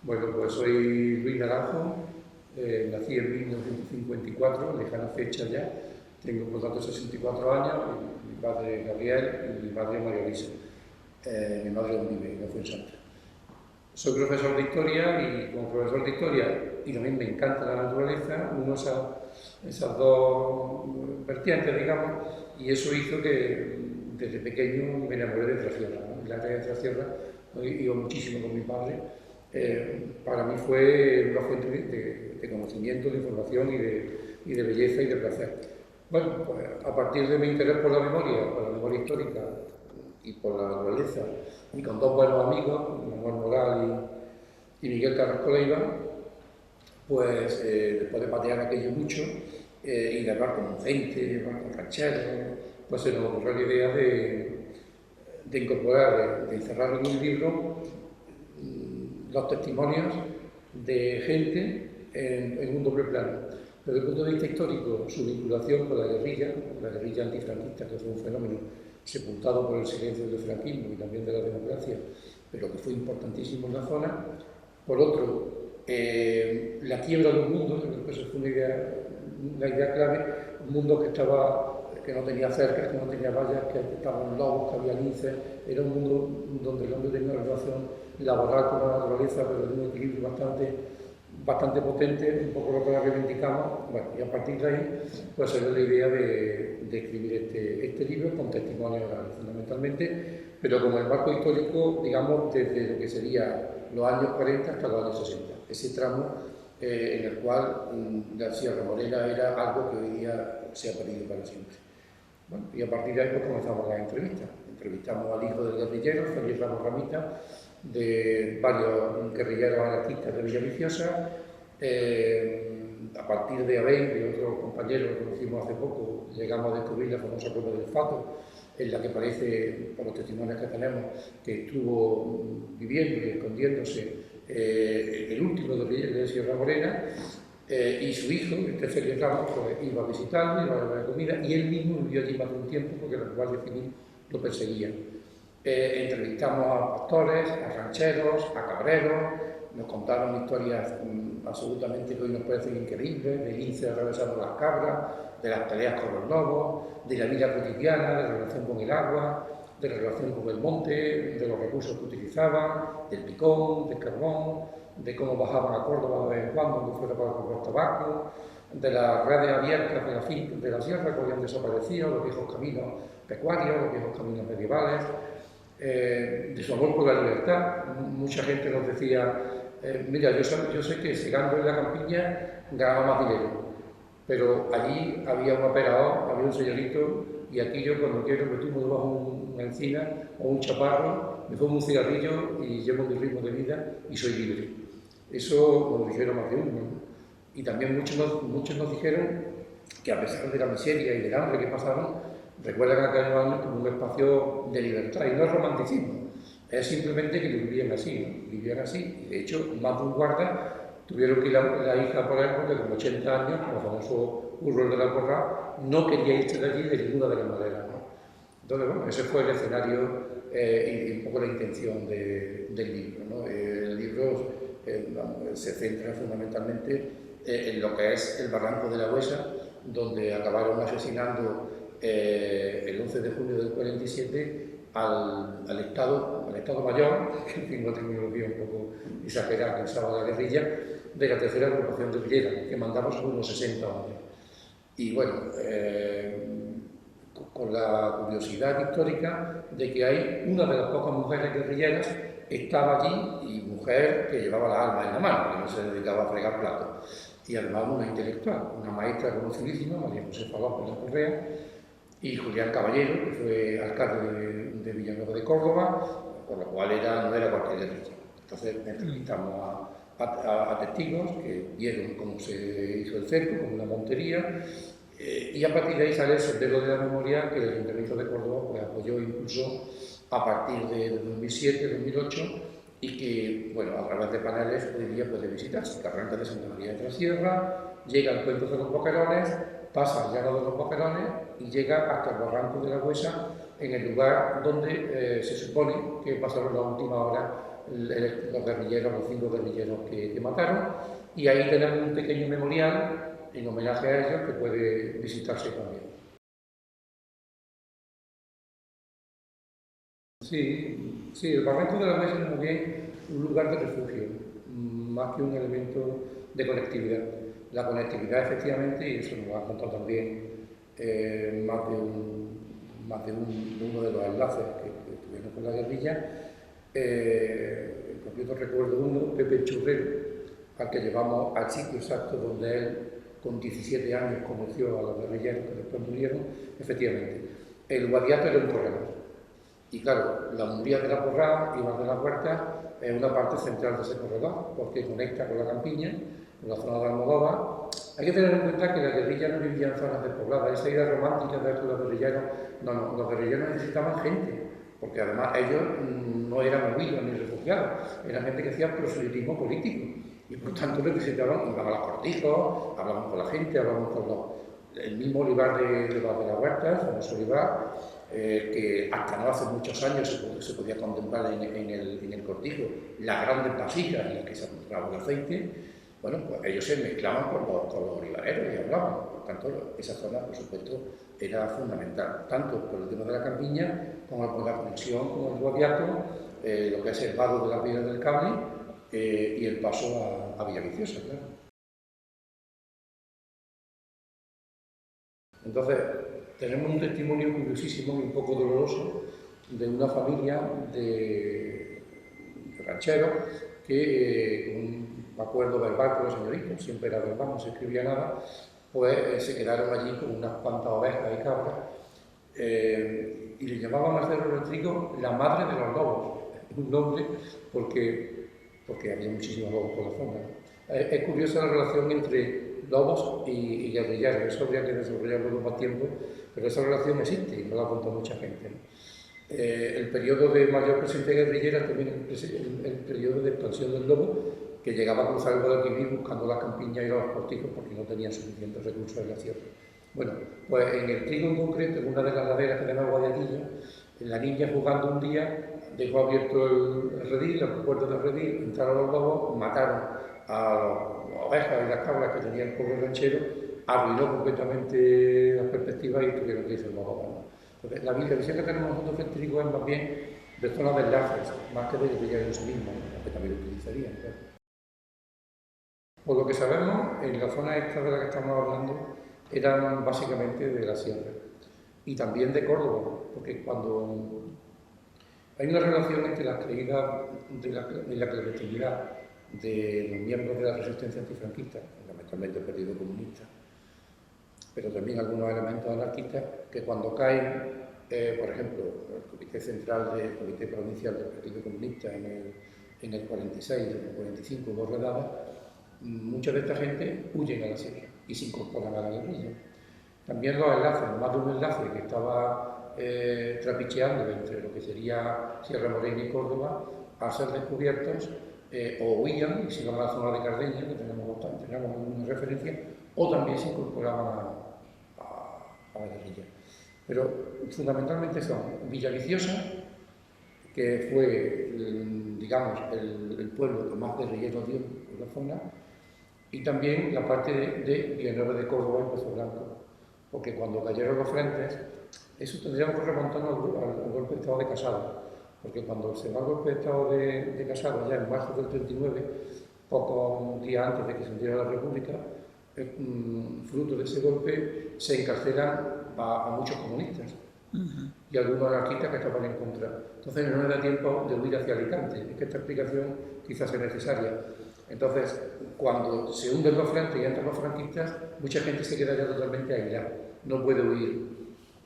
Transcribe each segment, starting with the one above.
Bueno, pues soy Luis Naranjo, nací en 1954, lejana fecha ya, tengo por tanto 64 años, mi padre es Gabriel y mi madre María Luisa. Mi madre aún vive en Fuensanta. Soy profesor de historia y como profesor de historia, y también me encanta la naturaleza, uno esas dos vertientes, digamos, y eso hizo que desde pequeño me enamoré de Trasierra, ¿no? En la área de Trasierra iba muchísimo con mi padre. Para mí fue una fuente de conocimiento, de información y de belleza y de placer. Bueno, pues a partir de mi interés por la memoria histórica y por la naturaleza, y con dos buenos amigos, Manuel Moral y Miguel Carrasco Leiva, pues después de patear aquello mucho y de hablar con gente, hablar con rancheros, pues se nos ocurrió la idea de incorporar, de encerrar en un libro los testimonios de gente en un doble plano. Desde el punto de vista histórico, su vinculación con la guerrilla antifranquista, que fue un fenómeno sepultado por el silencio del franquismo y también de la democracia, pero que fue importantísimo en la zona. Por otro, la quiebra de un mundo, creo que eso fue una idea clave, un mundo que no tenía cercas, que no tenía vallas, que estaban lobos, que había linces, era un mundo donde el hombre tenía una relación laboral con la naturaleza, pero de un equilibrio bastante potente, un poco lo que reivindicamos. Bueno, y a partir de ahí pues salió la idea de escribir este libro con testimonios orales fundamentalmente, pero con el marco histórico, digamos, desde lo que sería los años 40 hasta los años 60. Ese tramo en el cual la Sierra Morena era algo que hoy día se ha perdido para siempre. Bueno, y a partir de ahí pues comenzamos las entrevistas. Entrevistamos al hijo del guerrillero, Félix Ramos Ramita, de varios guerrilleros anarquistas de Villaviciosa. A partir de Abel, de otros compañeros que conocimos hace poco, llegamos a descubrir la famosa cueva del Fato, en la que parece, por los testimonios que tenemos, que estuvo viviendo y escondiéndose el último de Sierra Morena, y su hijo, Félix Ramos, pues, iba a visitarlo, iba a darle comida, y él mismo vivió allí más de un tiempo porque la Guardia Civil lo perseguía. Entrevistamos a pastores, a rancheros, a cabreros, nos contaron historias absolutamente que hoy nos parecen increíbles, de lince atravesando las cabras, de las peleas con los lobos, de la vida cotidiana, de la relación con el agua, de la relación con el monte, de los recursos que utilizaban, del picón, del carbón, de cómo bajaban a Córdoba de vez en cuando, aunque fuera para comprar tabaco, de las redes abiertas de la sierra que habían desaparecido, los viejos caminos pecuarios, los viejos caminos medievales, de su amor por la libertad. Mucha gente nos decía, mira, yo sé que segando en la campiña ganaba más dinero, pero allí había un aperador, había un señorito, y aquí yo cuando quiero me tumbo debajo de una encina o un chaparro, me fumo un cigarrillo y llevo mi ritmo de vida y soy libre. Eso nos lo dijeron más de uno, ¿no? Y también muchos nos dijeron que a pesar de la miseria y del hambre que pasaron, recuerdan aquellos años como un espacio de libertad, y no es romanticismo, es simplemente que vivían así, ¿no? Vivían así, y de hecho, más de un guarda tuvieron que ir la hija por él porque con 80 años, como famoso Urrol de la Corra, no quería irse de allí de ninguna de las maneras, ¿no? Entonces, bueno, ese fue el escenario y un poco la intención del libro, ¿no? El libro se centra fundamentalmente en lo que es el barranco de la Huesa, donde acabaron asesinando el 11 de junio del 47 al Estado Mayor, que tiene una terminología un poco exagerada que usaba la guerrilla, de la tercera agrupación de Villera, que mandaba sobre unos 60 hombres. Y bueno, con la curiosidad histórica de que hay una de las pocas mujeres guerrilleras estaba allí, y mujer que llevaba la alma en la mano, que no se dedicaba a fregar platos. Y además una intelectual, una maestra conocidísima, María Josefa López de Correa, y Julián Caballero, que fue alcalde de Villanueva de Córdoba, por lo cual no era cualquier guerrilla. Entonces entrevistamos a testigos que vieron cómo se hizo el cerco, como una montería, y a partir de ahí sale el Sendero de la Memoria, que el Ayuntamiento de Córdoba pues, apoyó e impulsó a partir de 2007-2008, y que, bueno, a través de paneles hoy día puede visitarse, que arranca de Santa María de Trasierra, llega al Puente de los Boquerones, pasa al Llano de los Boquerones y llega hasta el Barranco de la Huesa, en el lugar donde se supone que pasaron la última hora los guerrilleros, los 5 guerrilleros que mataron, y ahí tenemos un pequeño memorial en homenaje a ellos que puede visitarse también. Sí, sí, el Barranco de la Mesa es más bien un lugar de refugio, más que un elemento de conectividad. La conectividad, efectivamente, y eso nos lo ha contado también más de uno de los enlaces que tuvieron con la guerrilla. En concreto recuerdo uno, Pepe Churrero, al que llevamos al sitio exacto donde él, con 17 años, conoció a los guerrilleros que después murieron. Efectivamente, el Guadiato era un corredor. Y claro, la Umbría de la Porrá y Bar de la Huerta es una parte central de ese corredor, porque conecta con la Campiña, con la zona de Almodóvar. Hay que tener en cuenta que la guerrilla no vivía en zonas despobladas. Esa idea romántica de los guerrilleros, no, los guerrilleros necesitaban gente, porque además ellos no eran huidos ni refugiados, eran gente que hacía proselitismo político, y por tanto necesitaban, iban a los cortijos, hablaban con la gente, hablaban con el mismo olivar de Bar de la Huerta, el famoso olivar, que hasta no hace muchos años se podía contemplar en el cortijo las grandes vasijas en las que se encontraba el aceite. Bueno, pues ellos se mezclaban con los olivareros y hablaban. Por tanto, esa zona, por supuesto, era fundamental, tanto por el tema de la Campiña, como por la conexión con el Guadiato, lo que es el vado de la Piedra del Cable y el paso a Villaviciosa, claro. Entonces, tenemos un testimonio curiosísimo y un poco doloroso de una familia de rancheros que, con un acuerdo verbal con los señoritos, siempre era verbal, no se escribía nada, pues se quedaron allí con unas cuantas ovejas y cabras y le llamaban a Cerro del Trigo la madre de los lobos, un nombre porque había muchísimos lobos por la zona. Es curiosa la relación entre lobos y guerrilleros, eso habría que desarrollarlo con más tiempo, pero esa relación existe y me la ha contado mucha gente, ¿no? El periodo de mayor presencia guerrillera también el periodo de expansión del lobo, que llegaba a cruzar el Guadalquivir buscando las campiñas y los cortijos porque no tenían suficientes recursos en la sierra. Bueno, pues en el Trigo en concreto, en una de las laderas que tenemos Guayaquil, la niña jugando un día dejó abierto el redil, la puerta del redil, entraron los lobos, mataron a las ovejas y las cabras que tenía el pobre ranchero, arruinó completamente las perspectivas y tuvieron que irse los lobos. Entonces, la visión que tenemos nosotros del Trigo es más bien de zona de enlaces, más que de guerrilleros en sí mismo, que también lo utilizarían, claro. Por lo que sabemos, en la zona esta de la que estamos hablando, eran básicamente de la sierra y también de Córdoba, porque cuando hay una relación entre las creídas y la clandestinidad de los miembros de la resistencia antifranquista, fundamentalmente el Partido Comunista, pero también algunos elementos anarquistas que cuando caen, por ejemplo, el Comité Central del Comité Provincial del Partido Comunista en el 46, en el 45, dos redadas, mucha de esta gente huyen a la sierra y se incorporan a la guerrilla. También los enlaces, más de un enlace que estaba trapicheando entre lo que sería Sierra Morena y Córdoba, al ser descubiertos, o huían y se iban a la zona de Cardeña, que tenemos alguna referencia, o también se incorporaban a la guerrilla. Pero fundamentalmente son Villaviciosa, que fue, digamos, el pueblo que más guerrilleros dio en la zona, y también la parte de Villanueva de Córdoba y Pozo Blanco, porque cuando cayeron los frentes, eso tendríamos que remontarnos al golpe de Estado de Casado, porque cuando se va el golpe de Estado de Casado, ya en marzo del 39, pocos días antes de que se hundiera la República, fruto de ese golpe, se encarcelan a muchos comunistas y algunos anarquistas que estaban en contra. Entonces no le da tiempo de huir hacia Alicante. Es que esta explicación quizás es necesaria. Entonces, cuando se hunden los frentes y entran los franquistas, mucha gente se queda ya totalmente aislada. No puede huir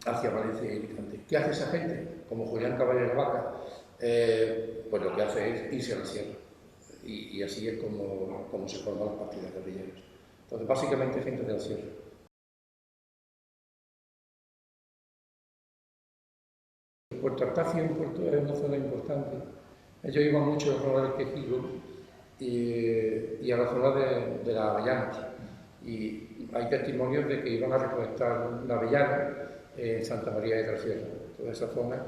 hacia Valencia y Alicante. ¿Qué hace esa gente? Como Julián Caballero Vaca, pues lo que hace es irse a la sierra. Y así es como se forman las partidas guerrilleras. Entonces, básicamente gente de la sierra. Puerto Artacio es una zona importante. Ellos iban mucho a la zona del Quejigo y a la zona de la avellana. Y hay testimonios de que iban a recolectar la avellana en Santa María de Trasierra. Toda esa zona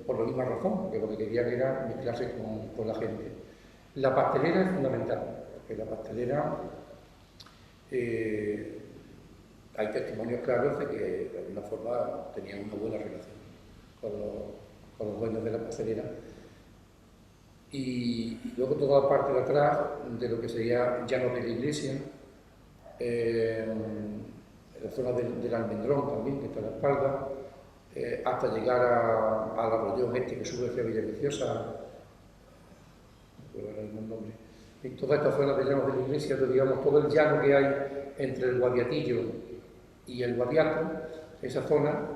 por la misma razón, porque lo que querían era mezclarse con la gente. La pastelera es fundamental, porque la pastelera hay testimonios claros de que de alguna forma tenían una buena relación con los dueños de la pastelera. Y luego toda la parte de atrás de lo que sería Llano de la Iglesia, la zona del Almendrón también, que está a la espalda, hasta llegar al arroyo este que sube hacia Villaviciosa, no puedo ver el nombre. En toda esta zona de Llanos de la Iglesia, digamos, todo el llano que hay entre el Guadiatillo y el Guadiato, esa zona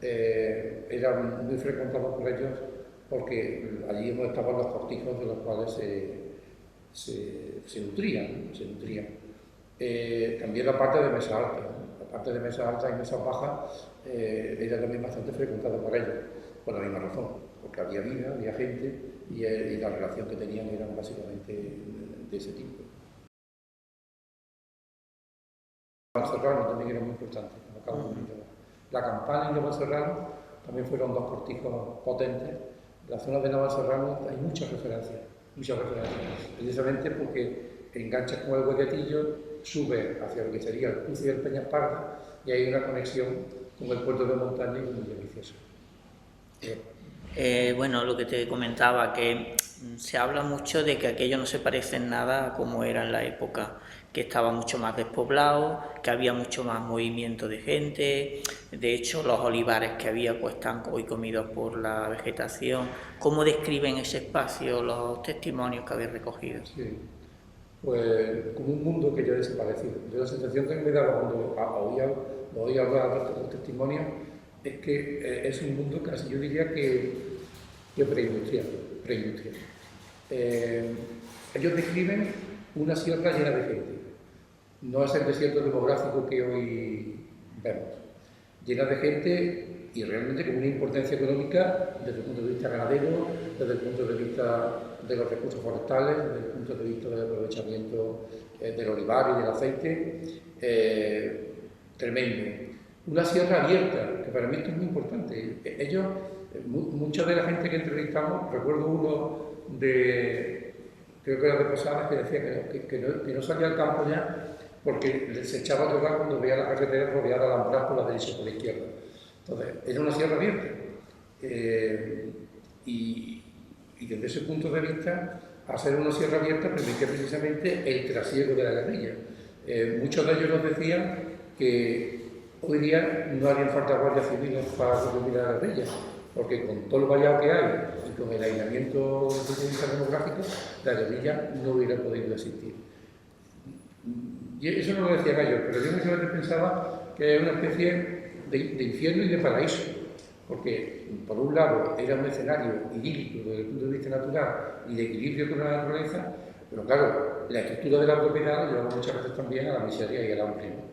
era muy frecuentada por ellos porque allí estaban los cortijos de los cuales se nutrían. También la parte de Mesa Alta, ¿no? La parte de Mesa Alta y Mesa Baja era también bastante frecuentada por ellos, por la misma razón, porque había vida, había gente y la relación que tenían era básicamente de ese tipo. Valserrano también era muy importante, como acabo de comentar. La Campana y Navalserrano también fueron dos cortijos potentes. En la zona de Navalserrano hay muchas referencias, precisamente porque enganchas con el Guadiatillo, sube hacia lo que sería el cruce del Peñasparda y hay una conexión con el puerto de montaña y con Villaviciosa. Bueno, lo que te comentaba, que se habla mucho de que aquello no se parece en nada a como era en la época, que estaba mucho más despoblado, que había mucho más movimiento de gente. De hecho, los olivares que había pues están hoy comidos por la vegetación. ¿Cómo describen ese espacio los testimonios que habéis recogido? Sí, pues como un mundo que ya ha desaparecido. Yo la sensación que me daba cuando oía hablar de los testimonios es que es un mundo casi, yo diría que preindustrial. Ellos describen una sierra llena de gente. No es el desierto demográfico que hoy vemos. Llena de gente y realmente con una importancia económica desde el punto de vista ganadero, desde el punto de vista de los recursos forestales, desde el punto de vista del aprovechamiento del olivar y del aceite, tremendo. Una sierra abierta, que para mí esto es muy importante. Ellos, mucha de la gente que entrevistamos, recuerdo uno creo que era de Posadas, que decía que no salía al campo ya porque se echaba a llorar cuando veía la carretera rodeada de alambradas por la derecha y por la izquierda. Entonces, era una sierra abierta. Y desde ese punto de vista, hacer una sierra abierta permitía precisamente el trasiego de la guerrilla. Muchos de ellos nos decían que hoy día no harían falta guardias civiles para reprimir a la guerrilla, porque con todo el vallado que hay y con el aislamiento demográfico, la guerrilla no hubiera podido existir. Y eso no lo decían ellos, pero yo muchas veces pensaba que era una especie de infierno y de paraíso, porque por un lado era un escenario idílico desde el punto de vista natural y de equilibrio con la naturaleza, pero claro, la estructura de la propiedad lo llevaba muchas veces también a la miseria y al hambre, ¿no?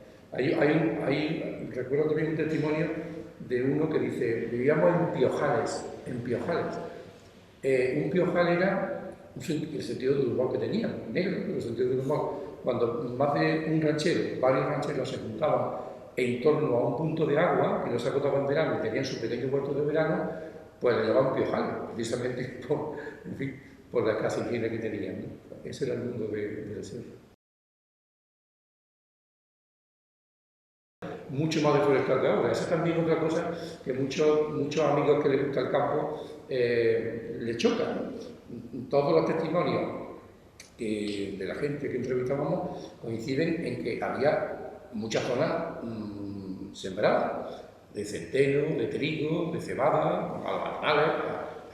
Recuerdo también un testimonio de uno que dice, vivíamos en piojales. Un piojal era el sentido del humor que tenían, negro, el sentido del humor. Cuando más de un ranchero, varios rancheros se juntaban en torno a un punto de agua, que no se agotaba en verano y tenían su pequeño huerto de verano, pues le llamaban piojal, precisamente por la escasa higiene que tenían, ¿no? Ese era el mundo del desierto. Mucho más deforestal que ahora. Esa también es otra cosa que muchos amigos que les gusta el campo les choca, ¿no? Todos los testimonios de la gente que entrevistábamos coinciden en que había muchas zonas sembradas de centeno, de trigo, de cebada, albazales,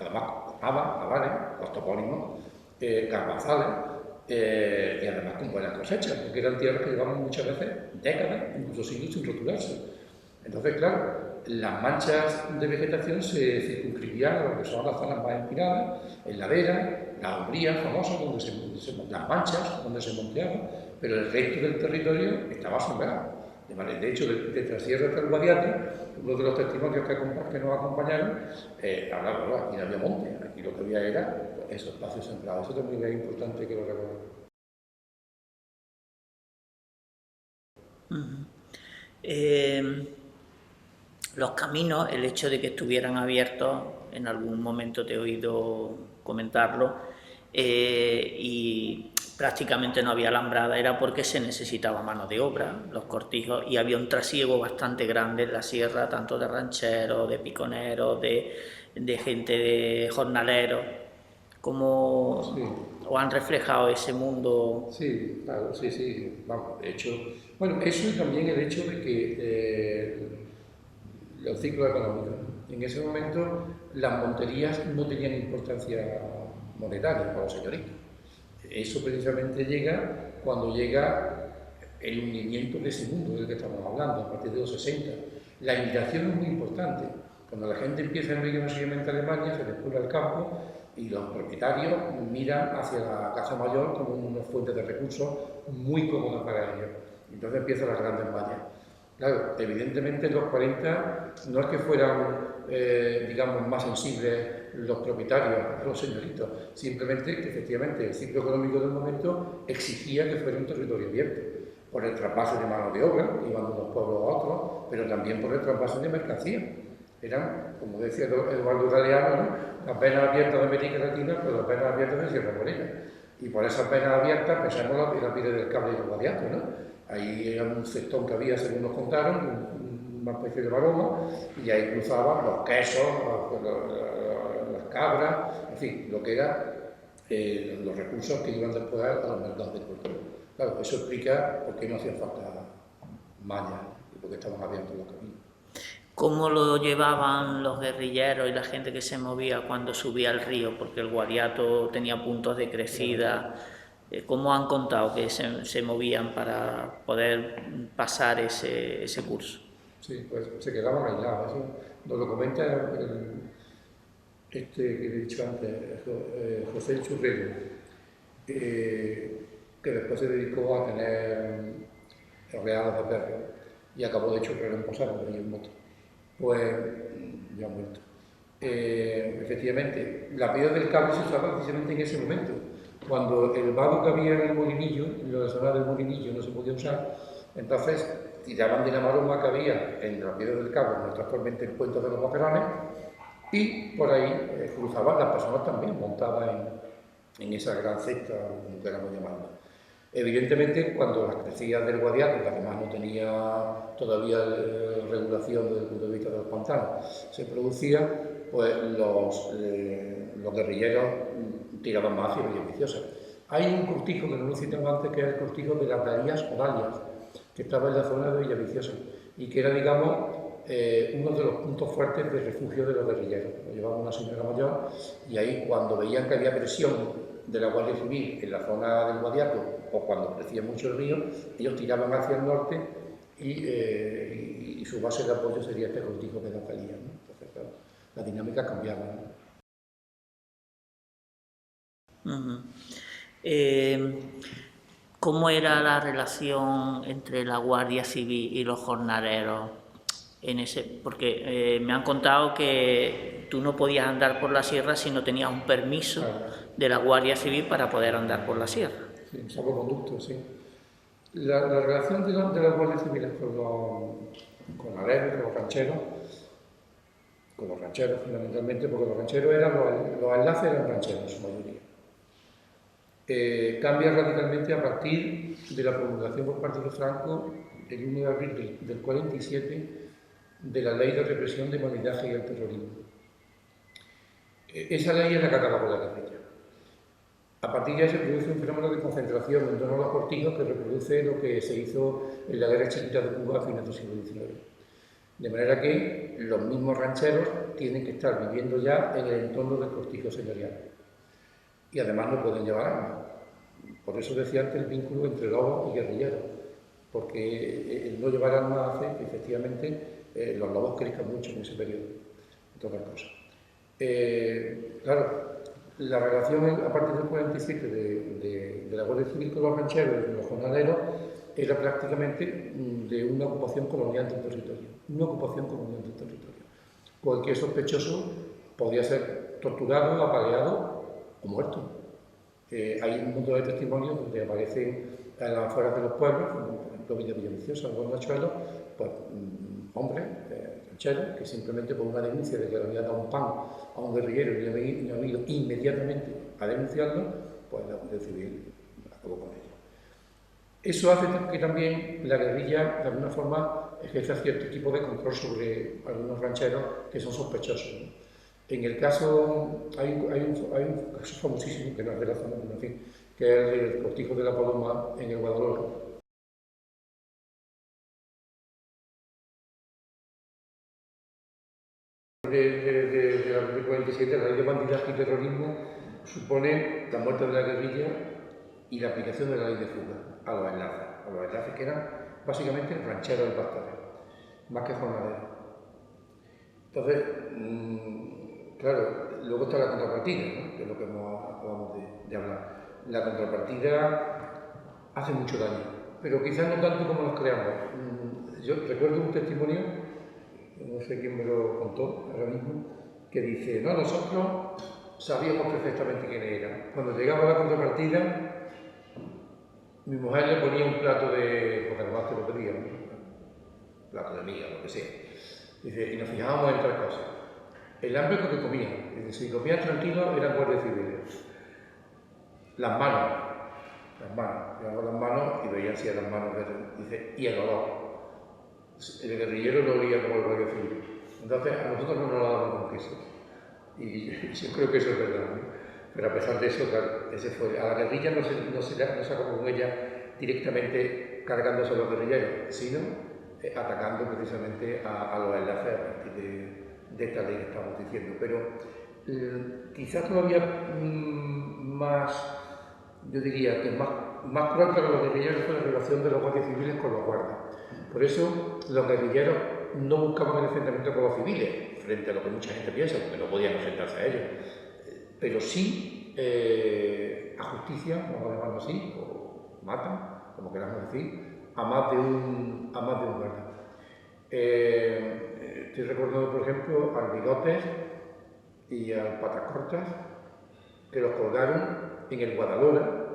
además habas, los topónimos, garbanzales, y además con buenas cosechas, porque eran tierras que llevaban muchas veces décadas, incluso siglos sin rotularse. Entonces, claro, las manchas de vegetación se circunscribían a lo que son las zonas más empinadas, en laderas, las umbrías famosas, las manchas, donde se monteaba, pero el resto del territorio estaba sembrado. De hecho, desde la sierra hasta el Guadiate, uno de los testimonios que nos acompañaron, hablaba, aquí no había monte, aquí lo que había era esos espacios sembrados. Eso también es importante que lo recordemos. los caminos, el hecho de que estuvieran abiertos, en algún momento te he oído comentarlo, y prácticamente no había alambrada, era porque se necesitaba mano de obra, los cortijos, y había un trasiego bastante grande en la sierra, tanto de rancheros, de piconeros, de gente, de jornaleros. ¿Cómo Sí, os han reflejado ese mundo? sí, claro, sí, sí, vamos, de hecho, bueno, eso y también el hecho de que los ciclos económicos, en ese momento las monterías no tenían importancia monetaria para los señoritos. Eso precisamente llega cuando llega el hundimiento de ese mundo del que estamos hablando, a partir de los 60. La inmigración es muy importante. Cuando la gente empieza a emigrar masivamente a Alemania, se despobla el campo y los propietarios miran hacia la casa mayor como una fuente de recursos muy cómoda para ellos. Entonces empiezan las grandes mallas. Claro, evidentemente en los 40 no es que fueran, digamos, más sensibles los propietarios, los señoritos, simplemente que efectivamente el ciclo económico del momento exigía que fuera un territorio abierto, por el trasvase de mano de obra, iban de unos pueblos a otros, pero también por el trasvase de mercancías. Eran, como decía Eduardo Galeano, ¿no?, las venas abiertas de América Latina, pero las venas abiertas de Sierra Morena. Y por esas venas abiertas pensamos en la piedra del cable y los guadiatos, ¿no? Ahí era un cestón que había, según nos contaron, una especie de maroma, y ahí cruzaban los quesos, las cabras, en fin, lo que eran los recursos que iban después a los mercados de cultura. Claro, eso explica por qué no hacían falta mallas y por qué estaban abiertos los caminos. ¿Cómo lo llevaban los guerrilleros y la gente que se movía cuando subía al río? Porque el Guadiato tenía puntos de crecida. ¿Cómo han contado que se movían para poder pasar ese curso? Sí, pues se quedaban aislados. Eso nos lo comenta este que he dicho antes, José Churrero, que después se dedicó a tener readas de perros y acabó de churrero en Posada, de en moto. Pues ya ha muerto. Efectivamente, la piedra del cable se usaba precisamente en ese momento. Cuando el vado que había en el molinillo, en la zona del molinillo no se podía usar, entonces tiraban de la maroma que había en la piedra del cable, donde actualmente el puente de los Boquerones, y por ahí cruzaban las personas también montadas en esa gran cesta, como queramos llamarla. Evidentemente, cuando las crecidas del Guadiato, que además no tenía todavía regulación desde el punto de vista de los pantanos, se producían, pues los guerrilleros tiraban más hacia Villaviciosa. Hay un cortijo que no lo citaba antes, que es el cortijo de las Darías o Dalias, que estaba en la zona de Villaviciosa y que era, digamos, uno de los puntos fuertes de refugio de los guerrilleros. Lo llevaba una señora mayor y ahí, cuando veían que había presión de la Guardia Civil en la zona del Guadiato o cuando crecía mucho el río, ellos tiraban hacia el norte y su base de apoyo sería este cortijo de la Talía, ¿no? Entonces, claro, la dinámica cambiaba, ¿no? ¿Cómo era la relación entre la Guardia Civil y los jornaleros en ese? Porque me han contado que tú no podías andar por la sierra si no tenías un permiso de la Guardia Civil para poder andar por la sierra. Sí, salvoconducto, sí. La relación de las guardias civiles con los aleros, con los rancheros fundamentalmente, porque los rancheros los enlaces eran rancheros en su mayoría. Cambia radicalmente a partir de la promulgación por parte de Franco, el 1 de abril del 47, de la Ley de Represión de Bandidaje y el Terrorismo. Esa ley es la que acaba con la guerrilla. A partir de ahí se produce un fenómeno de concentración en torno a los cortijos que reproduce lo que se hizo en la Guerra Chiquita de Cuba a fines del siglo XIX. De manera que los mismos rancheros tienen que estar viviendo ya en el entorno del cortijo señorial. Y además no pueden llevar armas. Por eso decía antes el vínculo entre lobos y guerrilleros, porque el no llevar armas hace que efectivamente los lobos crezcan mucho en ese periodo, entre otras cosas. Claro, la relación a partir del 47 de la Guardia Civil con los rancheros y con los jornaleros era prácticamente de una ocupación colonial del territorio. Una ocupación colonial del territorio. Cualquier sospechoso podía ser torturado, apaleado o muerto. Hay un montón de testimonios donde aparecen a las afueras de los pueblos, como por ejemplo Villaviciosa o Guanachuelo, pues hombres, rancheros, que simplemente por una denuncia de que le había dado un pan a un guerrillero y no ha ido inmediatamente a denunciarlo, pues la Guardia Civil acabó con ello. Eso hace que también la guerrilla, de alguna forma, ejerza cierto tipo de control sobre algunos rancheros que son sospechosos, ¿no? En el caso, hay un caso famosísimo, que no es de la zona, pero en fin, que es el del Cortijo de la Paloma en el Guadalhorce. De la ley 47, la ley de bandidaje y terrorismo supone la muerte de la guerrilla y la aplicación de la ley de fuga a los enlaces que eran básicamente rancheros y pastores, más que jornaleros. Entonces, claro, luego está la contrapartida, ¿no? Que es lo que acabamos de hablar. La contrapartida hace mucho daño, pero quizás no tanto como nos creamos. Yo recuerdo un testimonio, no sé quién me lo contó ahora mismo, que dice, no, nosotros sabíamos perfectamente quién era. Cuando llegaba la contrapartida, mi mujer le ponía un plato de, porque además te lo pedía, un plato de miga, lo que sea. Dice, y nos fijábamos en 3 cosas. El hambre porque comían. Dice, si comían tranquilos eran guardias civiles. Las manos. Llevaban las manos y veían si eran manos de... Dice, y el olor. El guerrillero lo olía como el guardia civil. Entonces, a nosotros no nos lo daban con queso. Y yo creo que eso es verdad, ¿no? Pero a pesar de eso, claro, a la guerrilla no se acabó con ella directamente cargándose a los guerrilleros, sino atacando precisamente a los enlaces a partir de esta ley que estamos diciendo. Pero quizás todavía más, yo diría que más cruel para los guerrilleros fue la relación de los guardias civiles con los guardas. Por eso los guerrilleros no buscaban el enfrentamiento con los civiles, frente a lo que mucha gente piensa, porque no podían enfrentarse a ellos, pero sí a justicia, vamos a llamarlo así, o matan, como queramos decir, a más de un guarda. Estoy recordando, por ejemplo, al Bigotes y al Patacortas, que los colgaron en el Guadalhora,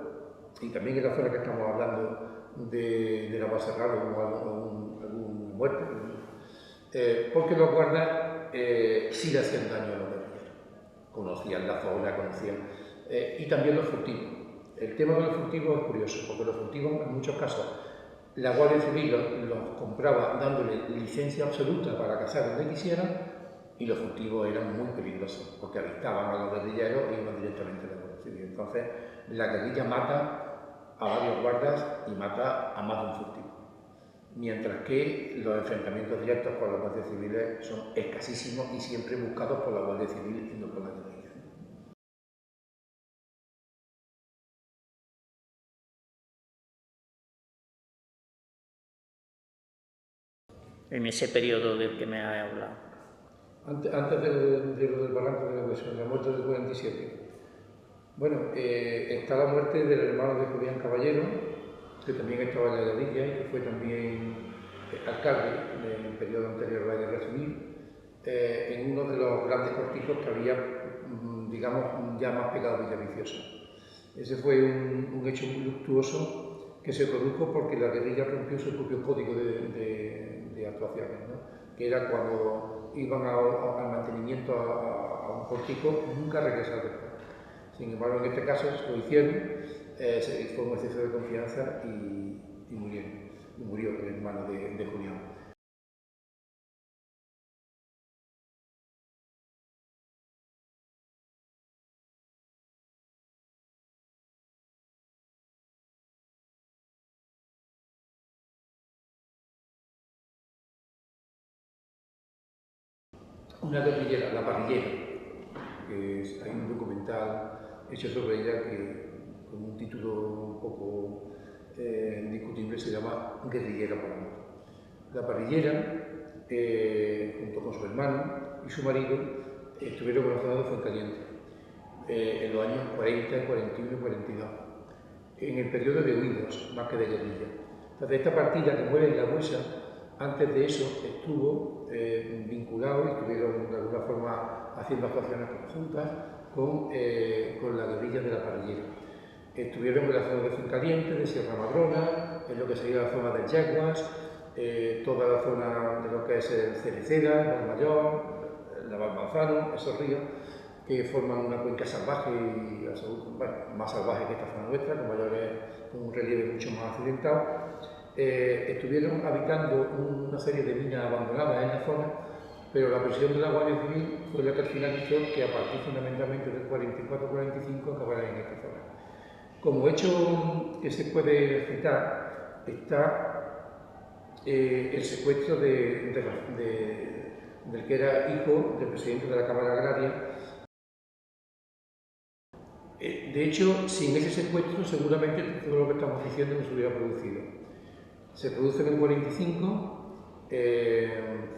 y también en la zona que estamos hablando de la Valserrano, como algún muerto, porque los guardas sí le hacían daño a los guerrilleros, conocían la zona, y también los furtivos. El tema de los furtivos es curioso, porque los furtivos en muchos casos la Guardia Civil los compraba dándole licencia absoluta para cazar donde quisieran, y los furtivos eran muy peligrosos, porque avistaban a los guerrilleros e iban directamente a la Guardia Civil. Entonces, la guerrilla mata a varios guardas y mata a más de un furtivo. Mientras que los enfrentamientos directos con los guardias civiles son escasísimos y siempre buscados por la Guardia Civil y no por la guerrilla. En ese periodo del que me ha hablado. Antes de lo del barranco de la Hueso, la muerte del 47. Bueno, está la muerte del hermano de Julián Caballero, que también estaba en la guerrilla y que fue también alcalde en el periodo anterior a la Guerra Civil, en uno de los grandes cortijos que había, digamos, ya más pegado a Villaviciosa. Ese fue un hecho muy luctuoso que se produjo porque la guerrilla rompió su propio código de actuaciones, ¿no? Que era cuando iban al mantenimiento a un cortijo, nunca regresar después. Sin embargo, en este caso lo hicieron, fue un exceso de confianza y murieron. Y murió el hermano de Julián. Una guerrillera, la parrillera, que hay un documental hecho sobre ella que, con un título un poco discutible, se llama Guerrillera por amor. La parrillera, junto con su hermano y su marido, estuvieron en la zona de Fuencaliente en los años 40, 41 y 42, en el periodo de huidos, más que de guerrilla. Entonces, esta partida que muere en la Huesa, antes de eso estuvo vinculado y estuvieron de alguna forma haciendo actuaciones conjuntas con la guerrilla de la parrillera. Estuvieron en la zona de Fuencaliente, de Sierra Madrona, en lo que sería la zona de Yeguas, toda la zona de lo que es el Cereceda, el Valmayor, el Navalmanzano, esos ríos que forman una cuenca salvaje y bueno, más salvaje que esta zona nuestra, con un relieve mucho más accidentado. Estuvieron habitando una serie de minas abandonadas en la zona, pero la presión de la Guardia Civil fue la que al final hizo que a partir fundamentalmente del 44-45 acabaran en esta zona. Como hecho que se puede citar, está el secuestro del que era hijo del presidente de la Cámara Agraria. De hecho, sin ese secuestro, seguramente todo lo que estamos diciendo no se hubiera producido. Se produce en el 45,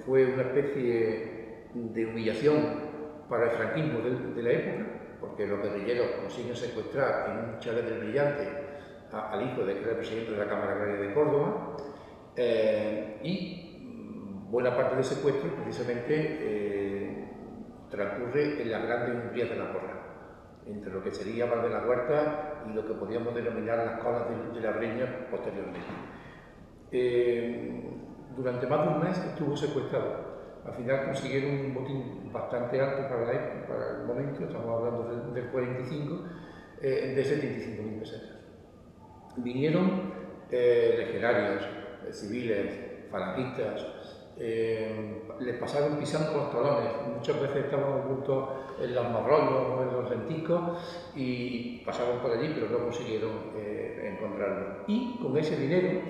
fue una especie de humillación para el franquismo de la época, porque los guerrilleros consiguen secuestrar en un chalet del Brillante al hijo de que era el presidente de la Cámara Agraria de Córdoba, y buena parte del secuestro precisamente transcurre en las grandes umbrías de la Porra, entre lo que sería Val de la Huerta y lo que podríamos denominar las colas de la Breña posteriormente. Durante más de un mes estuvo secuestrado. Al final consiguieron un botín bastante alto para el momento, estamos hablando del 45, de 75.000 pesetas. Vinieron legionarios, civiles, falangistas, les pasaron pisando los talones, muchas veces estaban ocultos en los marronos o en los lenticos y pasaban por allí, pero no consiguieron encontrarlo. Y con ese dinero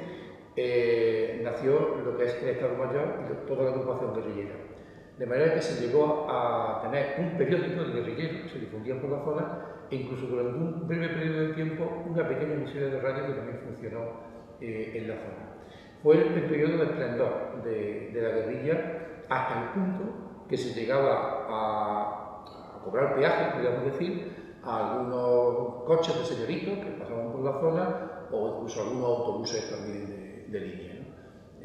nació lo que es el Estado Mayor y toda la agrupación guerrillera. De manera que se llegó a tener un periódico de guerrilleros que se difundía por la zona e incluso durante un breve periodo de tiempo una pequeña emisora de radio que también funcionó en la zona. Fue el periodo de esplendor de la guerrilla hasta el punto que se llegaba a cobrar peaje, podríamos decir, a algunos coches de señoritos que pasaban por la zona o incluso algunos autobuses también de línea, ¿no?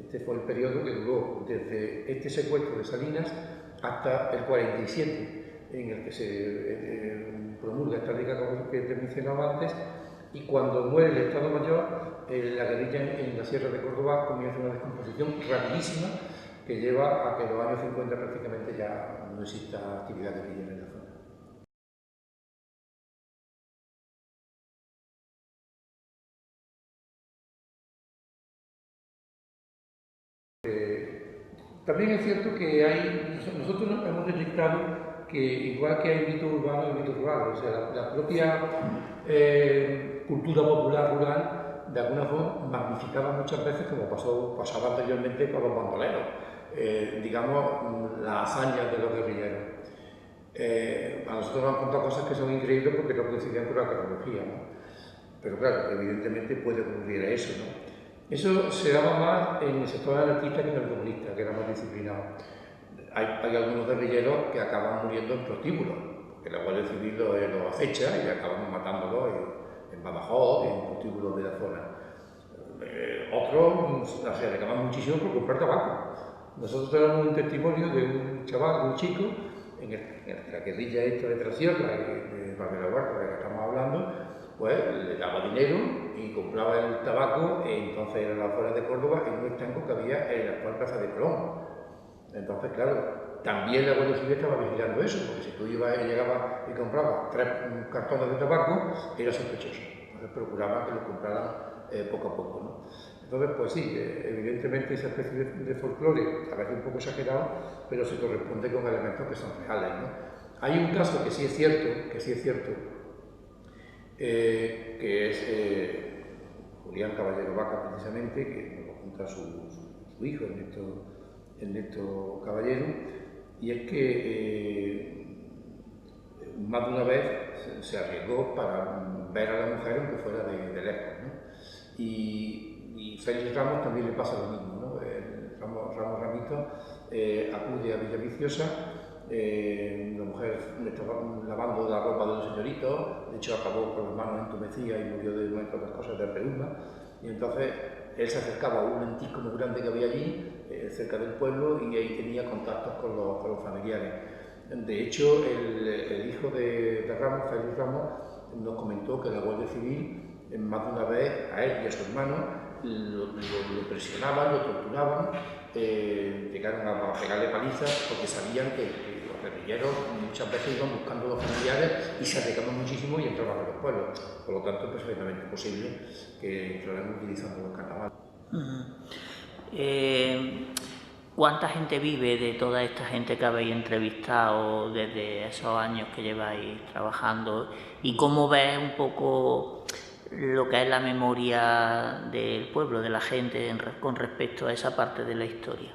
Este fue el periodo que duró desde este secuestro de Salinas hasta el 47, en el que se promulga esta ley que te mencionaba antes, y cuando muere el Estado Mayor, la guerrilla en la Sierra de Córdoba comienza una descomposición rapidísima que lleva a que en los años 50 prácticamente ya no exista actividad guerrillera en la zona. También es cierto que nosotros hemos detectado que igual que hay mitos urbanos y mitos rurales, o sea, la propia cultura popular rural de alguna forma magnificaba muchas veces, como pasaba anteriormente con los bandoleros, digamos, las hazañas de los guerrilleros. A nosotros nos han contado cosas que son increíbles porque no coincidían con la cronología, ¿no? Pero claro, evidentemente puede ocurrir eso, ¿no? Eso se daba más en el sector anarquista que en el comunista, que era más disciplinado. Hay algunos guerrilleros que acaban muriendo en prostíbulos, porque la Guardia Civil los acecha y acaban matándolos en Badajoz, en prostíbulos de la zona. Otros se acaban muchísimo por comprar tabaco. Nosotros tenemos un testimonio de un chaval, un chico, en la guerrilla esta de Trasierra, de Val de la Huerta, de la que estamos hablando, pues le daba dinero y compraba el tabaco, y entonces era en las afueras de Córdoba, en un estanco que había en la actual Plaza de Colón. Entonces, claro, también la Guardia Civil estaba vigilando eso, porque si tú llegabas y comprabas 3 cartones de tabaco, era sospechoso. Entonces procuraban que lo compraran poco a poco, ¿no? Entonces, pues sí, evidentemente esa especie de folclore, a veces un poco exagerado, pero se corresponde con elementos que son reales, ¿no? Hay un caso que sí es cierto, que es Julián Caballero Vaca, precisamente, que nos junta a su hijo, Ernesto Caballero, y es que más de una vez se arriesgó para ver a la mujer aunque fuera de lejos, ¿no? Y Félix Ramos también le pasa lo mismo, ¿no? Ramos Ramito acude a Villaviciosa. La mujer le estaba lavando la ropa de los señoritos, de hecho acabó con las manos entumecidas y murió de una de otras cosas de reuma, y entonces él se acercaba a un lentisco muy grande que había allí, cerca del pueblo, y ahí tenía contactos con los familiares. De hecho, el hijo de Ramos, Félix Ramos, nos comentó que la Guardia Civil, más de una vez, a él y a su hermano, lo presionaban, lo torturaban, llegaron a pegarle palizas porque sabían que los guerrilleros muchas veces iban buscando los familiares y se arriesgaban muchísimo y entraban a los pueblos. Por lo tanto, es perfectamente posible que entraran utilizando los carnavales. ¿Cuánta gente vive de toda esta gente que habéis entrevistado desde esos años que lleváis trabajando? ¿Y cómo ves un poco lo que es la memoria del pueblo, de la gente, con respecto a esa parte de la historia?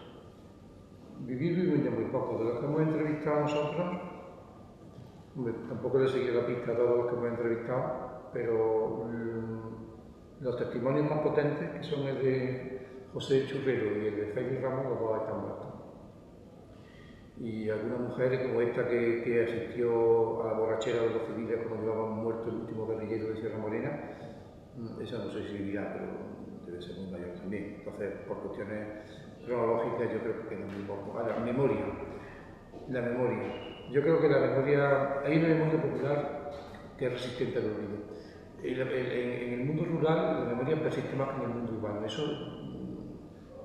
Viven ya muy poco. De los que hemos entrevistado nosotros, tampoco le he seguido la pista a todos los que hemos entrevistado, pero los testimonios más potentes, que son el de José Churrero y el de Félix Ramos, los dos están muertos. Y algunas mujeres como esta que asistió a la borrachera de los civiles cuando llevaban muerto el último guerrillero de Sierra Morena, esa no sé si vivirá, pero debe ser muy mayor también. Entonces, por cuestiones cronológicas, yo creo que queda muy poco. Ahora, memoria. La memoria. Yo creo que la memoria, hay una memoria popular que es resistente al olvido. En el mundo rural la memoria persiste más que en el mundo urbano. Eso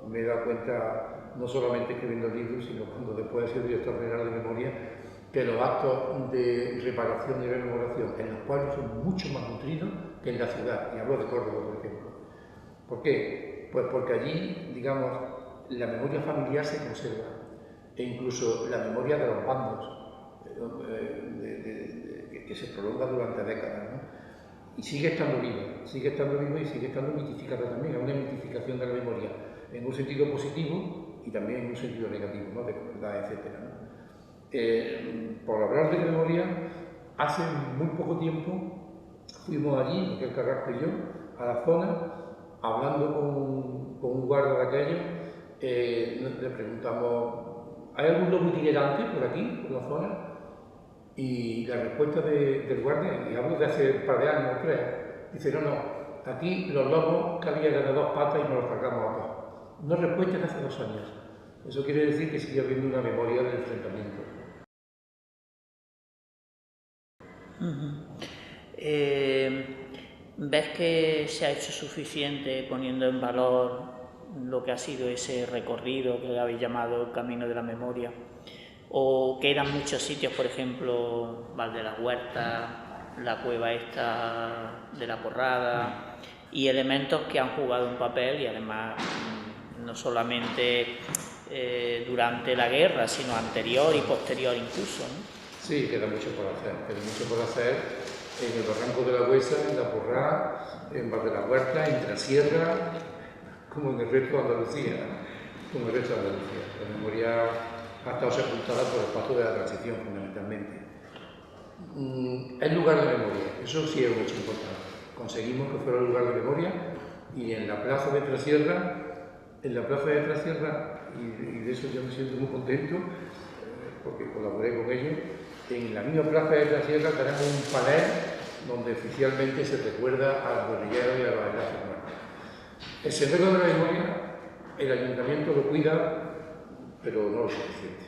me he dado cuenta no solamente escribiendo libros, sino cuando después he sido director general de memoria, que los actos de reparación y rememoración en los pueblos son mucho más nutridos que en la ciudad. Y hablo de Córdoba, por ejemplo. ¿Por qué? Pues porque allí, digamos, la memoria familiar se conserva, e incluso la memoria de los bandos, que se prolonga durante décadas, ¿no? Y sigue estando viva y sigue estando mitificada también. Hay una mitificación de la memoria en un sentido positivo y también en un sentido negativo, ¿no? De crueldad, etc., ¿no? Por hablar de memoria, hace muy poco tiempo fuimos allí, Miguel Carrasco y yo, a la zona, hablando con un guarda de aquello, le preguntamos, ¿hay algún lobo itinerante por aquí, por la zona? Y la respuesta del guardia, y hablo de hace un par de años o 3, dice, no, aquí los lobos que había eran de 2 patas y nos los cargamos a todos. Una respuesta de hace 2 años. Eso quiere decir que sigue habiendo una memoria del enfrentamiento. ¿Ves que se ha hecho suficiente poniendo en valor lo que ha sido ese recorrido que habéis llamado el Camino de la Memoria? ¿O quedan muchos sitios, por ejemplo, Val de la Huerta, la cueva esta de la Porrada, y elementos que han jugado un papel y además no solamente durante la guerra, sino anterior y posterior incluso, ¿no? Sí, queda mucho por hacer en el Barranco de la Huesa, en la Porrada, en Val de la Huerta, en Trasierra, como en el resto de Andalucía, La memoria ha estado sepultada por el paso de la transición, fundamentalmente. El lugar de memoria, eso sí es un hecho importante. Conseguimos que fuera el lugar de memoria y en la plaza de Trasierra, y de eso yo me siento muy contento, porque colaboré con ellos, en la misma plaza de Trasierra tenemos un panel donde oficialmente se recuerda a los guerrilleros y a los enlaces muertos. El sendero de la memoria, el ayuntamiento lo cuida, pero no lo suficiente.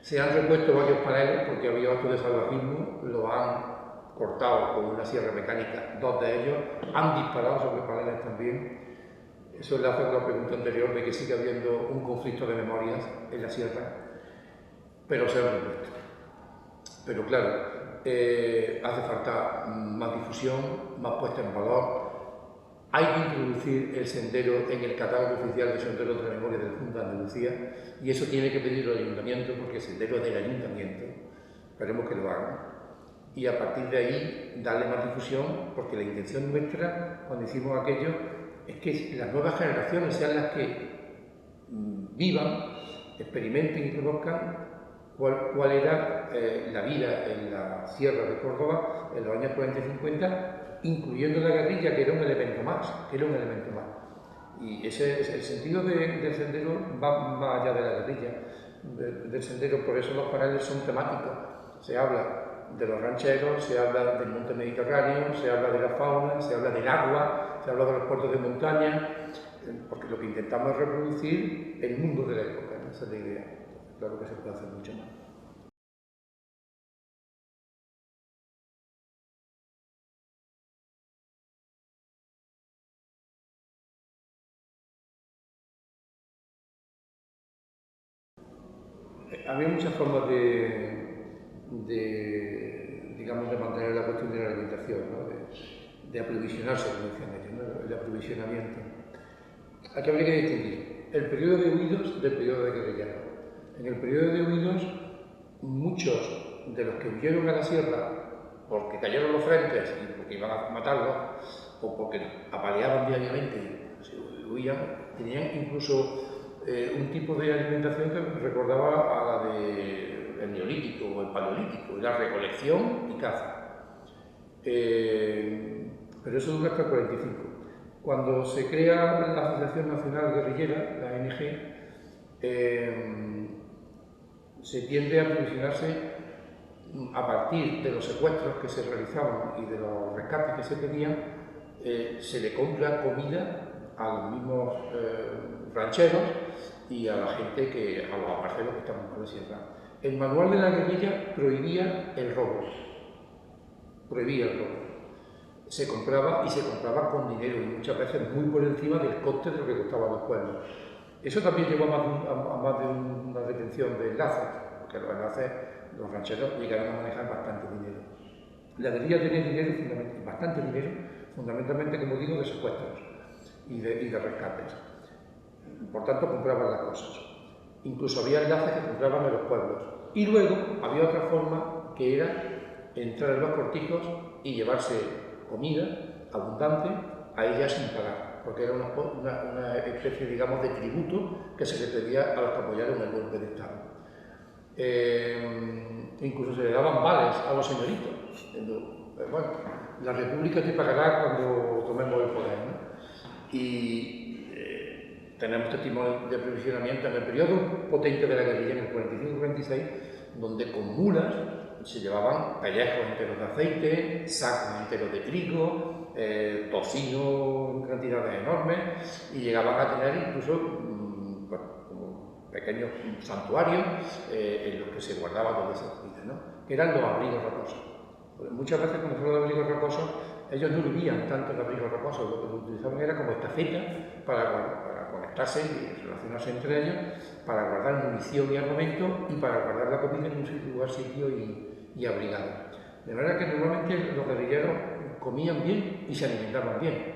Se han repuesto varios paneles porque había actos de salvajismo, lo han cortado con una sierra mecánica, 2 de ellos, han disparado sobre paneles también. Eso enlaza con la pregunta anterior de que sigue habiendo un conflicto de memorias en la sierra, pero se han repuesto. Pero claro, hace falta más difusión, más puesta en valor. Hay que introducir el sendero en el catálogo oficial de senderos de la memoria del Junta de Andalucía y eso tiene que pedirlo al ayuntamiento porque el sendero es del ayuntamiento. Esperemos que lo hagan. Y a partir de ahí darle más difusión porque la intención nuestra cuando hicimos aquello es que las nuevas generaciones sean las que vivan, experimenten y conozcan cuál era la vida en la Sierra de Córdoba en los años 40 y 50, incluyendo la guerrilla, que era un elemento más, Y ese es el sentido del sendero va más allá de la guerrilla, del sendero, por eso los paneles son temáticos. Se habla de los rancheros, se habla del monte mediterráneo, se habla de la fauna, se habla del agua, se habla de los puertos de montaña, porque lo que intentamos es reproducir el mundo de la época, ¿no? Esa es la idea. Claro que se puede hacer mucho más. había muchas formas digamos, de mantener la cuestión de la alimentación, ¿no? de aprovisionarse, como decían ellos, ¿no? El aprovisionamiento. Aquí habría que distinguir el periodo de huidos del periodo de guerrillero. En el periodo de huidos, muchos de los que huyeron a la sierra porque cayeron los frentes y porque iban a matarlos, o porque apaleaban diariamente, huían, tenían incluso un tipo de alimentación que recordaba a la del Neolítico o el Paleolítico, la recolección y caza. Pero eso dura hasta el 45. Cuando se crea la Asociación Nacional Guerrillera, la ANG, se tiende a aprovisionarse a partir de los secuestros que se realizaban y de los rescates que se pedían. Se le compra comida a los mismos rancheros y a la gente, a los parceros que estaban por la sierra. El manual de la guerrilla prohibía el robo. Se compraba y se compraba con dinero y muchas veces muy por encima del coste de lo que costaban los pueblos. Eso también llevó a más de una detención de enlaces, porque los enlaces, los rancheros llegaron a manejar bastante dinero. La guerrilla tenía dinero, bastante dinero, fundamentalmente, como digo, de secuestros y de rescates. Por tanto, compraban las cosas. Incluso había enlaces que compraban en los pueblos. Y luego había otra forma, que era entrar en los cortijos y llevarse comida abundante a ellas sin pagar, porque era una especie, digamos, de tributo que se le pedía a los que apoyaron el golpe de Estado. Incluso se le daban vales a los señoritos. Bueno, la República te pagará cuando tomemos el poder, ¿no? Y tenemos testimonio de aprovisionamiento en el periodo potente de la guerrilla, en el 45-46, donde con mulas se llevaban pellejos enteros de aceite, sacos enteros de trigo, tocino en cantidades enormes, y llegaban a tener incluso como pequeños santuarios en los que se guardaba toda esa comida, ¿no? Que eran los abrigos rocosos. Porque muchas veces cuando se habla de abrigos rocosos, ellos no vivían tanto en abrigos rocosos, lo que utilizaban era como estafeta para conectarse y relacionarse entre ellos, para guardar munición y armamento y para guardar la comida en un lugar sitio y abrigado. De manera que normalmente los guerrilleros comían bien y se alimentaban bien.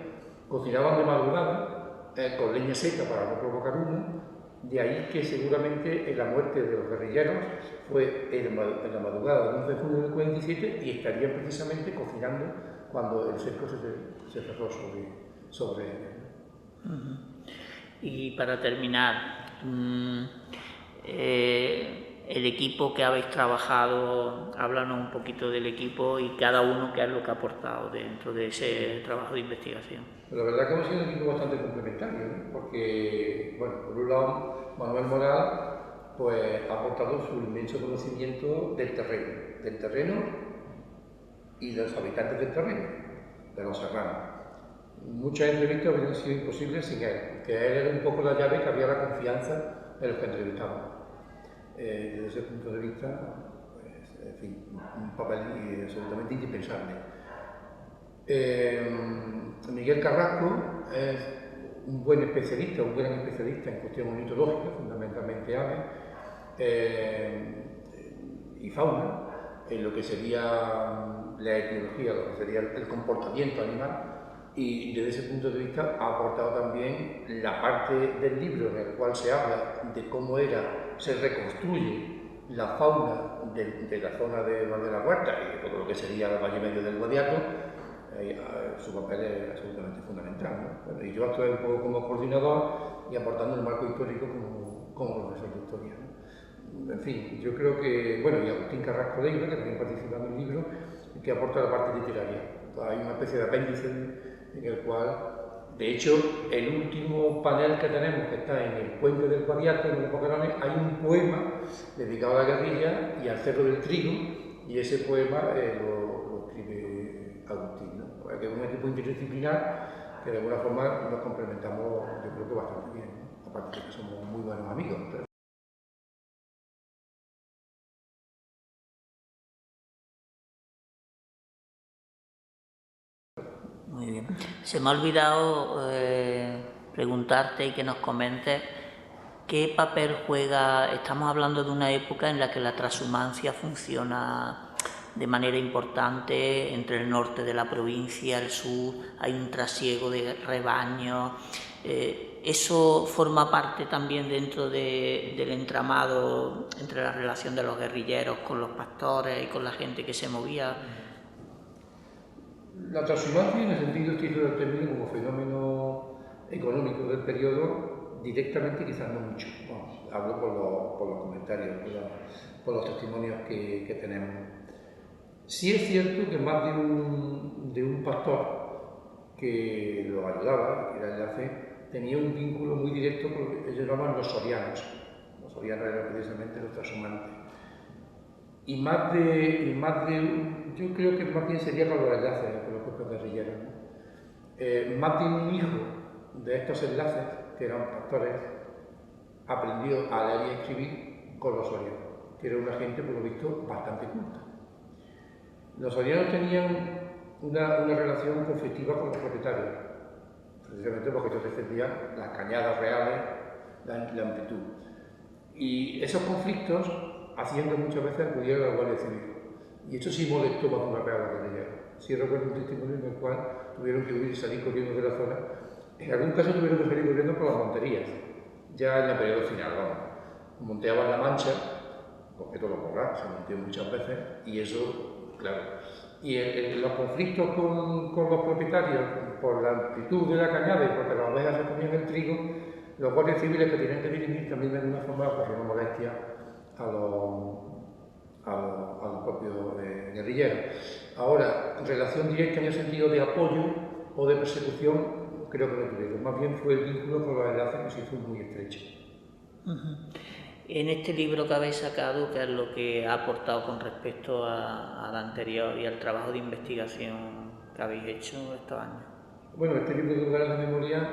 Cocinaban de madrugada con leña seca para no provocar humo. De ahí que seguramente la muerte de los guerrilleros fue en la madrugada del 11 de junio del 47 y estarían precisamente cocinando cuando el cerco se cerró sobre ellos. Y para terminar, el equipo que habéis trabajado, háblanos un poquito del equipo y cada uno qué es lo que ha aportado dentro de ese trabajo de investigación. La verdad que hemos sido un equipo bastante complementario, ¿no? Porque, bueno, por un lado, Manuel Moral pues, ha aportado su inmenso conocimiento del terreno y de los habitantes del terreno, de los serranos. Muchas entrevistas hubieran sido imposibles sin él, que él era un poco la llave que había la confianza en los que entrevistábamos. Desde ese punto de vista, pues, en fin, un papel absolutamente indispensable. Miguel Carrasco es un buen especialista, un gran especialista en cuestión ornitológica, fundamentalmente aves y fauna, en lo que sería la etiología, lo que sería el comportamiento animal, y desde ese punto de vista ha aportado también la parte del libro en el cual se habla de cómo se reconstruye la fauna de la zona de Val de la Huerta y de todo lo que sería el Valle Medio del Guadiato. Su papel es absolutamente fundamental, ¿no? Bueno, y yo estoy un poco como coordinador y aportando el marco histórico como profesor de historia, ¿no? En fin, yo creo que, bueno, y Agustín Carrasco Leiva, que también participa en el libro, que aporta la parte literaria. Hay una especie de apéndice en el cual, de hecho, el último panel que tenemos, que está en el Puente del Guadiato, en los Boquerones, hay un poema dedicado a la guerrilla y al Cerro del Trigo, y ese poema lo escribe Agustín, ¿no? Que es un equipo interdisciplinar que de alguna forma nos complementamos, yo creo que bastante bien, ¿no? Aparte de que somos muy buenos amigos. Muy bien. Se me ha olvidado preguntarte y que nos comentes ¿qué papel juega? Estamos hablando de una época en la que la transhumancia funciona de manera importante entre el norte de la provincia, el sur, hay un trasiego de rebaños. ¿Eso forma parte también dentro del entramado entre la relación de los guerrilleros con los pastores y con la gente que se movía? La transhumancia, en el sentido estricto del término, como fenómeno económico del periodo, directamente quizás no mucho. Bueno, hablo por los comentarios, por los testimonios que tenemos. Sí es cierto que más de un pastor que lo ayudaba, que era enlace, tenía un vínculo muy directo con lo que ellos llamaban los sorianos. Los sorianos eran precisamente los transhumantes. Y yo creo que más bien sería con los enlaces, con los propios guerrilleros, ¿no? Más de un hijo de estos enlaces, que eran pastores, aprendió a leer y a escribir con los sorianos, que era una gente, por lo visto, bastante culta. Los sorianos tenían una relación conflictiva con los propietarios, precisamente porque ellos defendían las cañadas reales, la amplitud. Y esos conflictos hacían que muchas veces acudieran a la Guardia Civil. Y esto sí molestó más de una vez a los guerrilleros. Sí recuerdo un testimonio en el cual tuvieron que huir y salir corriendo de la zona. En algún caso tuvieron que salir corriendo por las monterías, ya en el periodo final, vamos. Monteaban la Mancha, porque todo lo poblar, se monteó muchas veces, y eso, claro. Y los conflictos con los propietarios, por la amplitud de la cañada y porque las ovejas se comían el trigo, los guardias civiles que tenían que dirimir también de alguna forma ocasionó molestia a los propios guerrilleros. Ahora, relación directa en el sentido de apoyo o de persecución, creo que no tuvieron. Más bien fue el vínculo con los enlaces que se hizo muy estrecho. En este libro que habéis sacado, ¿qué es lo que ha aportado con respecto al anterior y al trabajo de investigación que habéis hecho estos años? Bueno, este libro de lugares de memoria,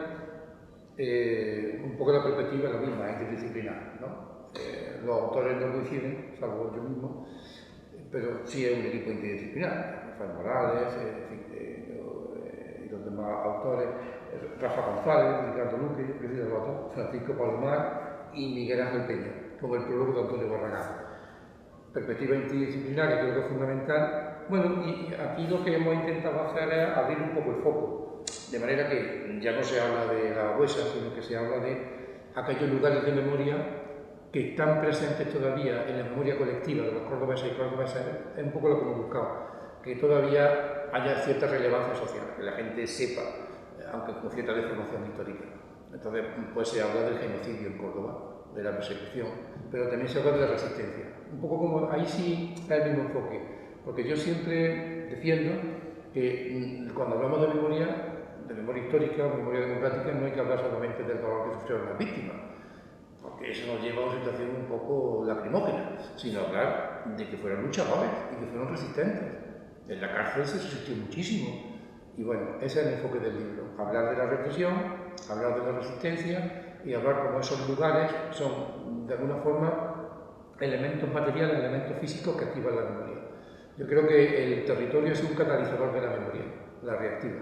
un poco la perspectiva es la misma, interdisciplinar, ¿no? Los autores no coinciden, salvo yo mismo, pero sí es un equipo interdisciplinar. Rafael Morales, y los demás autores, Rafa González, Ricardo Luque, Francisco Palomar y Miguel Ángel Peña, como el prólogo de Antonio Barragán. Perspectiva interdisciplinar, que creo que es fundamental. Bueno, y aquí lo que hemos intentado hacer es abrir un poco el foco, de manera que ya no se habla de la huesa, sino que se habla de aquellos lugares de memoria que están presentes todavía en la memoria colectiva de los cordobeses y cordobeses. Es un poco lo que hemos buscado, que todavía haya cierta relevancia social, que la gente sepa, aunque con cierta deformación histórica. Entonces, pues se habla del genocidio en Córdoba, de la persecución, pero también se habla de la resistencia. Un poco como, ahí sí está el mismo enfoque, porque yo siempre defiendo que cuando hablamos de memoria histórica o memoria democrática, no hay que hablar solamente del dolor que sufrieron las víctimas, porque eso nos lleva a una situación un poco lacrimógena, sino hablar de que fueron luchadores y que fueron resistentes. En la cárcel se resistió muchísimo. Y bueno, ese es el enfoque del libro, hablar de la represión, hablar de la resistencia y hablar cómo esos lugares son, de alguna forma, elementos materiales, elementos físicos que activan la memoria. Yo creo que el territorio es un catalizador de la memoria, la reactiva.